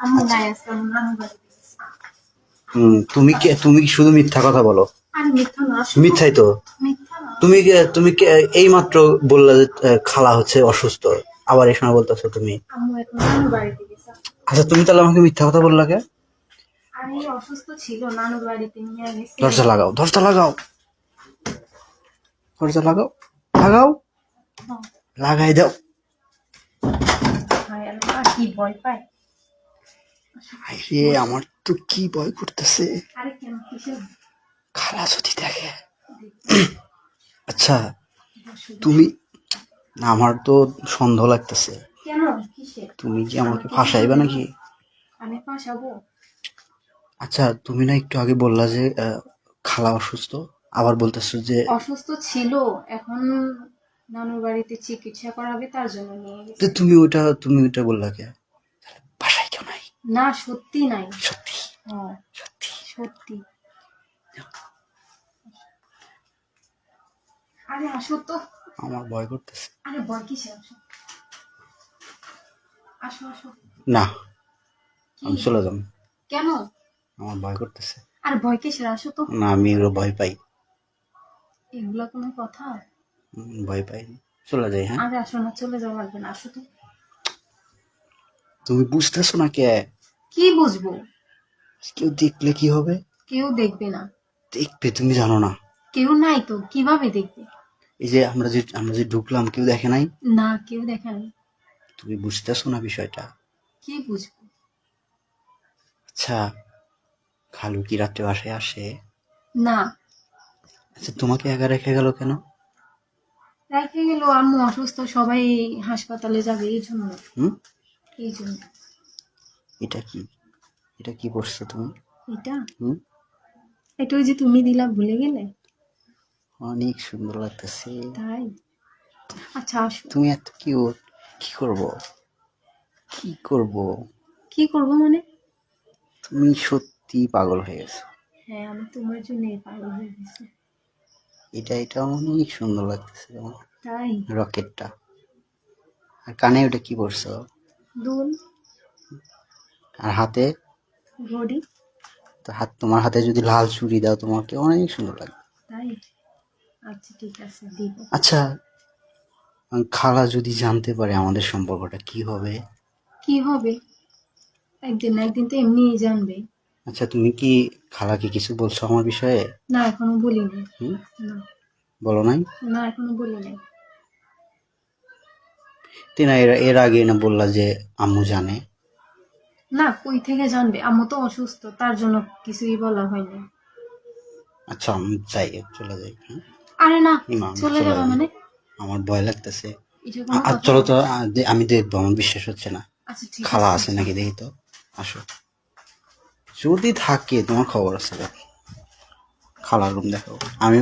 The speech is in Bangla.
আম্মু নাই আজকে আমার নানু বাড়িতে গেছে। তুমি কি শুধু মিথ্যা কথা বলো? আরে মিথ্যা না, মিথ্যাই তো। মিথ্যা না। তুমি এই মাত্র বললা যে খালা হচ্ছে অসুস্থ, আবার এই সময় বলতেছো তুমি। আম্মু এখন নানু বাড়িতে গেছে। আচ্ছা তুমি তাহলে আমাকে মিথ্যা কথা বললা কে? আরে অসুস্থ ছিল, নানুর বাড়িতে নিয়ে গেছে। দরজা লাগাও, দরজা লাগাও, দরজা লাগাও, লাগাও, হ্যাঁ। লাগাই দাও। ভাই আল্লাহ, কি ভয় পায়। আরে আমার তো কি ভয় করতেছে, আরে কেন, কিসের খালা যদি দেখে। আচ্ছা তুমি, না, আমার তো সন্দেহ লাগতেছে। কেন, কিসের? তুমি কি আমাকে ফাঁসাইবা নাকি? আমি ফাঁসাবো? আচ্ছা তুমি না একটু আগে বললা যে খালা অসুস্থ, আবার বলতেছো যে অসুস্থ ছিল, এখন নানুর বাড়িতে চিকিৎসা করাবে, তার জন্য নিয়ে গেছে। তুমি ওটা বললা কে? বাসায় কেউ নাই? না, সত্যি নাই। সত্যি? হ্যাঁ, সত্যি? সত্যি। আরে আসো তো। আমার ভয় করতেছে। আরে ভয় কিসে, আসো আসো আসো। না, কি? আমি চলে যাবো। কেন? আমার ভয় করতেছে। আর ভয় কিসের, আসো তো। না, আমি এগুলো ভয় পাই। এগুলা কোনো কথা? ভয় পাই, চলে যাই। হ্যাঁ, আরে আসো না, চলে যাওয়া লাগবে না, আসো তো। তুমি বুঝতেছো না কে? কি বুঝবো? কেউ দেখলে কি হবে? কেউ দেখবে না। দেখবে, তুমি জানো না? কেউ নাই তো, কিভাবে দেখবে? এই যে আমরা যে ঢুকলাম, কেউ দেখে নাই? না, কেউ দেখে নাই। তুমি বুঝতেছো না বিষয়টা? কি বুঝবো? আচ্ছা, খালু কি রাত্রে বাসায় আসে? না। আচ্ছা, তোমাকে একা রেখে গেল কেন? রেখে গেল, আম্মু অসুস্থ, সবাই হাসপাতালে যাবে, এই জন্য। হুম? এই জন্য। এটা কি, এটা কি করছো তুমি? এটা হুম? এটা ওই যে তুমি দিলা, ভুলে গেলে? অনেক সুন্দর লাগতেছে। তাই? আচ্ছা আসো। তুমি এত কিউট। কি করব, কি করব? কি করবো মানে? তুমি সত্যি পাগল হয়ে গেছো। হ্যাঁ, আমি তোমার জন্য পাগল হয়ে গেছি। এটা অনেক সুন্দর লাগতেছে আমার। তাই? রকেটটা। আর কানে ওটা কি পরছো? দুল। আর হাতে? ঘড়ি। তো তোমার হাতে যদি লাল চুড়ি দাও, তোমাকে অনেক সুন্দর লাগবে। তাই? আচ্ছা ঠিক আছে, দিব। আচ্ছা, খালা যদি জানতে পারে আমাদের সম্পর্কটা, কি হবে? কি হবে? একদিন না একদিন তো এমনিই জানবে। আচ্ছা, তুমি কি খালাকে কিছু বলছো আমার বিষয়ে? না, এখনো বলি নাই। হুম? না। বলো নাই? না, এখনো বলি নাই। না, এর আগে না বললা যে আম্মু জানে। না, কই থেকে জানবে? আম্মু তো অসুস্থ, তার জন্য কিছুই বলা হয়নি। আচ্ছা, আমি যাই, চলে যাই। হ্যাঁ? আরে না, না, আমি চলে চলে যাবে যাবো। মানে? আমার ভয় লাগতেছে। এটা কোনো আর কথা? চলো তো, আমি দেখবো, আমার বিশ্বাস হচ্ছে না। আচ্ছা ঠিক খালা আছে, আছে নাকি দেখি তো। আসো, যদি থাকে তোমার খবর আছে, খালার রুম দেখো। আমি